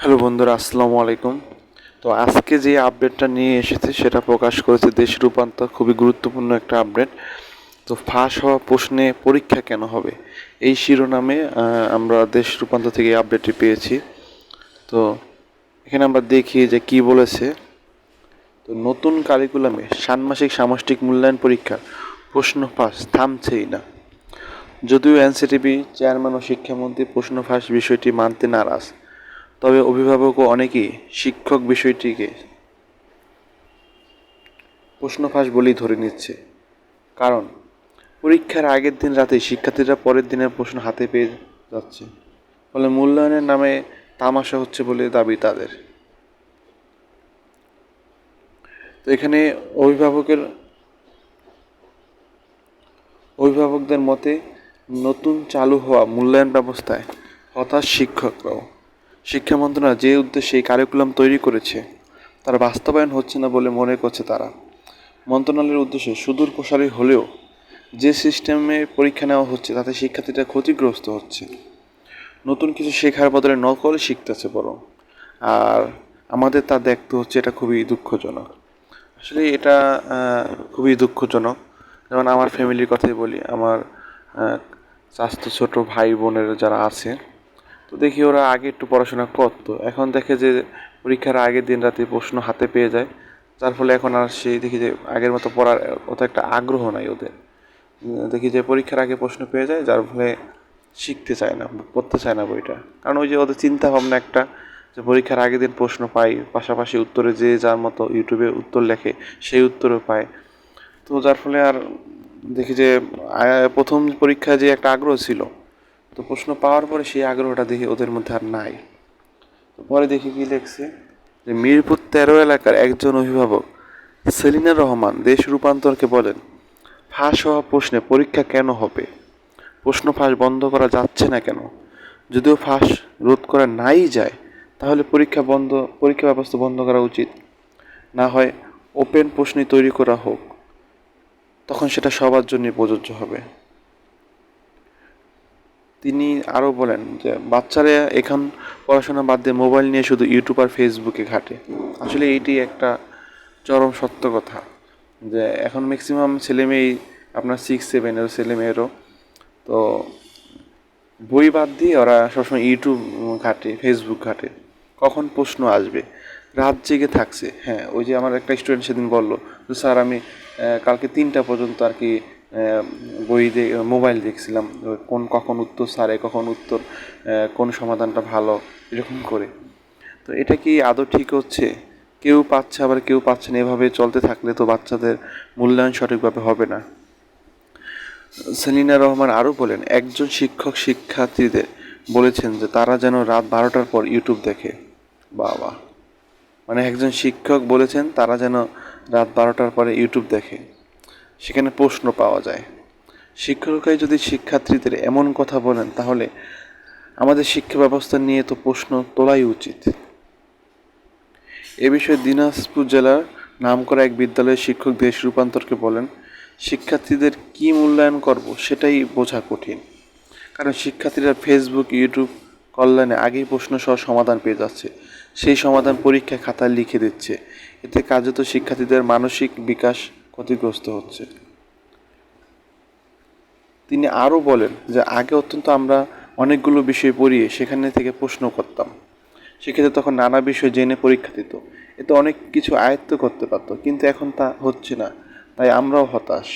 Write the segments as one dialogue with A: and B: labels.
A: Hello বন্ধুরা, আসসালামু আলাইকুম। তো আজকে যে আপডেটটা নিয়ে এসেছে সেটা প্রকাশ করেছে দেশ রূপান্তর, খুবই গুরুত্বপূর্ণ একটা আপডেট। তো ফাঁস হওয়া প্রশ্নে পরীক্ষা কেন হবে, এই শিরোনামে আমরা দেশ রূপান্তর থেকে এই আপডেটটি পেয়েছি। তো এখানে আমরা দেখি যে কি বলেছে। তো নতুন কারিকুলামে ষান্মাসিক সামষ্টিক মূল্যায়ন পরীক্ষার প্রশ্ন ফাঁস থামছেই না। যদিও এনসিটিবি চেয়ারম্যান ও শিক্ষামন্ত্রী প্রশ্ন ফাঁস বিষয়টি মানতে নারাজ, তবে অভিভাবক ও অনেকেই শিক্ষক বিষয়টিকে প্রশ্ন ফাঁস বলেই ধরে নিচ্ছে। কারণ পরীক্ষার আগের দিন রাতেই শিক্ষার্থীরা পরের দিনের প্রশ্ন হাতে পেয়ে যাচ্ছে, ফলে মূল্যায়নের নামে তামাশা হচ্ছে বলে দাবি তাদের। তো এখানে অভিভাবকদের মতে নতুন চালু হওয়া মূল্যায়ন ব্যবস্থায় হতাশ শিক্ষকরাও। শিক্ষা মন্ত্রণালয় যে উদ্দেশ্যে এই কারিকুলাম তৈরি করেছে তার বাস্তবায়ন হচ্ছে না বলে মনে করছে তারা। মন্ত্রণালয়ের উদ্দেশ্য সুদূর প্রসারী হলেও যে সিস্টেমে পরীক্ষা নেওয়া হচ্ছে তাতে শিক্ষার্থীরা ক্ষতিগ্রস্ত হচ্ছে। নতুন কিছু শেখার বদলে নকল শিখতেছে বরং। আর আমাদের তা দেখতে হচ্ছে, এটা খুবই দুঃখজনক। আসলে এটা খুবই দুঃখজনক। যেমন আমার ফ্যামিলির কথাই বলি, আমার চাচাতো ছোট ভাই বোনের যারা আছে, তো দেখি ওরা আগে একটু পড়াশোনা করতো, এখন দেখে যে পরীক্ষার আগের দিন রাতে প্রশ্ন হাতে পেয়ে যায়, যার ফলে এখন আর সেই দেখি যে আগের মতো পড়ার অত একটা আগ্রহ নাই ওদের। দেখি যে পরীক্ষার আগে প্রশ্ন পেয়ে যায়, যার ফলে শিখতে চায় না, পড়তে চায় না বইটা। কারণ ওই যে ওদের চিন্তা ভাবনা একটা, যে পরীক্ষার আগের দিন প্রশ্ন পাই, পাশাপাশি উত্তরে যে যার মতো ইউটিউবে উত্তর লেখে সেই উত্তরও পায়। তো যার ফলে আর দেখি যে প্রথম পরীক্ষায় যে একটা আগ্রহ ছিল, তো প্রশ্ন পাওয়ার পরে সেই আগ্রহটা দেখি ওদের মধ্যে আর নাই। তো পরে দেখি কি লিখছে, যে মিরপুর 13 এলাকার একজন অভিভাবক সেলিনা রহমান দেশ রূপান্তরকে বলেন, ফাঁস হওয়া প্রশ্নে পরীক্ষা কেন হবে, প্রশ্ন ফাঁস বন্ধ করা যাচ্ছে না কেন? যদিও ফাঁস রোধ করা নাই যায়, তাহলে পরীক্ষা ব্যবস্থা বন্ধ করা উচিত। না হয় ওপেন প্রশ্নই তৈরি করা হোক, তখন সেটা সবার জন্যই প্রযোজ্য হবে। তিনি আরও বলেন যে বাচ্চারা এখন পড়াশোনা বাদ দিয়ে মোবাইল নিয়ে শুধু ইউটিউব আর ফেসবুকে ঘাটে। আসলে এইটি একটা চরম সত্য কথা, যে এখন ম্যাক্সিমাম ছেলেমেয়েই আপনার 6-7-এর ছেলেমেয়েরও তো বই বাদ দিয়ে ওরা সবসময় ইউটিউব ঘাটে, ফেসবুক ঘাটে, কখন প্রশ্ন আসবে রাত জেগে থাকছে। হ্যাঁ, ওই যে আমার একটা স্টুডেন্ট সেদিন বলল যে স্যার আমি কালকে 3টা পর্যন্ত আর কি মোবাইল দেখছিলাম, কখন উত্তর সারে, কখন উত্তর, কোন সমাধানটা ভালো, এরকম করে। তো এটা কি আদৌ ঠিক হচ্ছে? কেউ পাচ্ছে আবার কেউ পাচ্ছে না, এভাবে চলতে থাকলে তো বাচ্চাদের মূল্যায়ন সঠিকভাবে হবে না। সেলিনা রহমান আরও বলেন, একজন শিক্ষক শিক্ষার্থীদের বলেছেন যে তারা যেন রাত 12টার পর ইউটিউব দেখে। বাবা, মানে একজন শিক্ষক বলেছেন তারা যেন রাত 12টার পরে ইউটিউব দেখে, সেখানে প্রশ্ন পাওয়া যায়। শিক্ষকরাই যদি শিক্ষার্থীদের এমন কথা বলেন, তাহলে আমাদের শিক্ষা ব্যবস্থা নিয়ে তো প্রশ্ন তোলাই উচিত। এ বিষয়ে দিনাজপুর জেলার নামকরা এক বিদ্যালয়ের শিক্ষক দেশ রূপান্তরকে বলেন, শিক্ষার্থীদের কি মূল্যায়ন করব সেটাই বোঝা কঠিন। কারণ শিক্ষার্থীরা ফেসবুক, ইউটিউব কল্যাণে আগেই প্রশ্ন সহ সমাধান পেয়ে যাচ্ছে, সেই সমাধান পরীক্ষা খাতায় লিখে দিচ্ছে। এতে কার্যত শিক্ষার্থীদের মানসিক বিকাশ ক্ষতিগ্রস্ত হচ্ছে। তিনি আরও বলেন যে আগে অত্যন্ত আমরা অনেকগুলো বিষয় পড়িয়ে সেখানে থেকে প্রশ্ন করতাম, সেক্ষেত্রে তখন নানা বিষয় জেনে পরীক্ষা দিত, এতে অনেক কিছু আয়ত্ত করতে পারতো, কিন্তু এখন তা হচ্ছে না, তাই আমরাও হতাশ।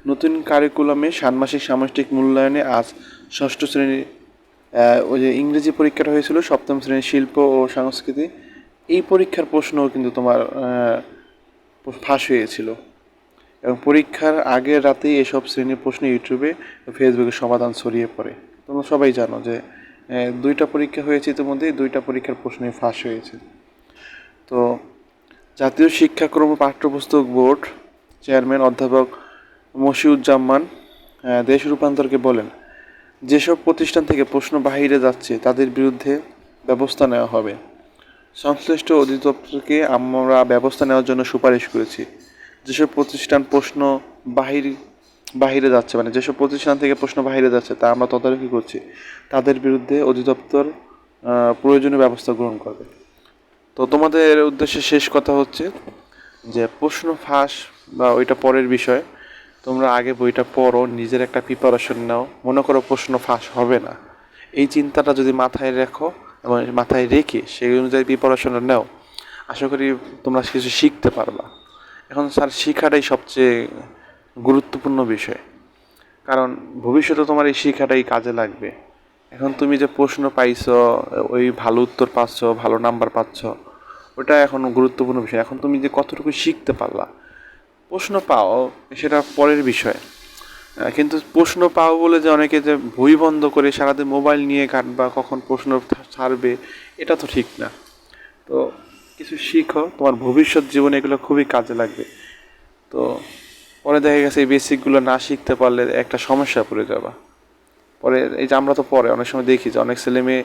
A: নতুন কারিকুলামে ষান্মাসিক সামষ্টিক মূল্যায়নে আজ ষষ্ঠ শ্রেণীর ওই যে ইংরেজি পরীক্ষাটা হয়েছিল, সপ্তম শ্রেণীর শিল্প ও সংস্কৃতি, এই পরীক্ষার প্রশ্নও কিন্তু তোমার ফাঁস হয়েছিল। এবং পরীক্ষার আগের রাতেই এসব শ্রেণীর প্রশ্ন ইউটিউবে ফেসবুকে সমাধান ছড়িয়ে পড়ে। তোমরা সবাই জানো যে 2টা পরীক্ষা হয়েছে, ইতিমধ্যে 2টা পরীক্ষার প্রশ্নই ফাঁস হয়েছে। তো জাতীয় শিক্ষাক্রম পাঠ্যপুস্তক বোর্ড চেয়ারম্যান অধ্যাপক মশিউজ্জামান দেশ রূপান্তরকে বলেন, যেসব প্রতিষ্ঠান থেকে প্রশ্ন বাহিরে যাচ্ছে তাদের বিরুদ্ধে ব্যবস্থা নেওয়া হবে। সংশ্লিষ্ট অধিদপ্তরকে আমরা ব্যবস্থা নেওয়ার জন্য সুপারিশ করেছি। যেসব প্রতিষ্ঠান প্রশ্ন বাহিরে যাচ্ছে, মানে যেসব প্রতিষ্ঠান থেকে প্রশ্ন বাহিরে যাচ্ছে তা আমরা তদারকি করছি, তাদের বিরুদ্ধে অধিদপ্তর প্রয়োজনীয় ব্যবস্থা গ্রহণ করবে। তো তোমাদের উদ্দেশ্যে শেষ কথা হচ্ছে যে প্রশ্ন ফাঁস বা ওইটা পরের বিষয়, তোমরা আগে বইটা পড়ো, নিজের একটা প্রিপারেশন নাও, মনে করো প্রশ্ন ফাঁস হবে না, এই চিন্তাটা যদি মাথায় রাখো এবং মাথায় রেখে সেই অনুযায়ী প্রিপারেশনটা নাও, আশা করি তোমরা কিছু শিখতে পারবা। এখন স্যার শিখাটাই সবচেয়ে গুরুত্বপূর্ণ বিষয়, কারণ ভবিষ্যতে তোমার এই শিক্ষাটাই কাজে লাগবে। এখন তুমি যে প্রশ্ন পাইছো, ওই ভালো উত্তর পাচ্ছ, ভালো নাম্বার পাচ্ছ, ওটা এখন গুরুত্বপূর্ণ বিষয়। এখন তুমি যে কতটুকু শিখতে পারলা, প্রশ্ন পাও সেটা পরের বিষয়। কিন্তু প্রশ্ন পাও বলে যে অনেকে যে বই বন্ধ করে সারাদিন মোবাইল নিয়ে ঘাঁটবা, কখন প্রশ্ন ছাড়বে, এটা তো ঠিক না। তো কিছু শিখো, তোমার ভবিষ্যৎ জীবনে এগুলো খুবই কাজে লাগবে। তো পরে দেখা গেছে এই বেসিকগুলো না শিখতে পারলে একটা সমস্যা পড়ে যাবা। পরে এই যে আমরা তো পরে অনেক সময় দেখি যে অনেক ছেলে মেয়ে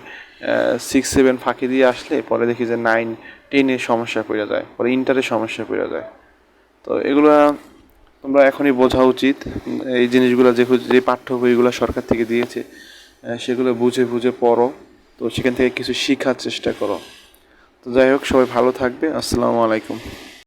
A: 6-7 ফাঁকি দিয়ে আসলে পরে দেখি যে 9-10-এ সমস্যা পড়ে যায়, পরে ইন্টারে সমস্যা পড়ে যায়। তো এগুলো তোমরা এখনই বোঝা উচিত। এই জিনিসগুলো যে পাঠ্য বইগুলো সরকার থেকে দিয়েছে, সেগুলো বুঝে বুঝে পড়ো। তো সেখান থেকে কিছু শেখার চেষ্টা করো। তো যাই হোক, সবাই ভালো থাকবে। আসসালামু আলাইকুম।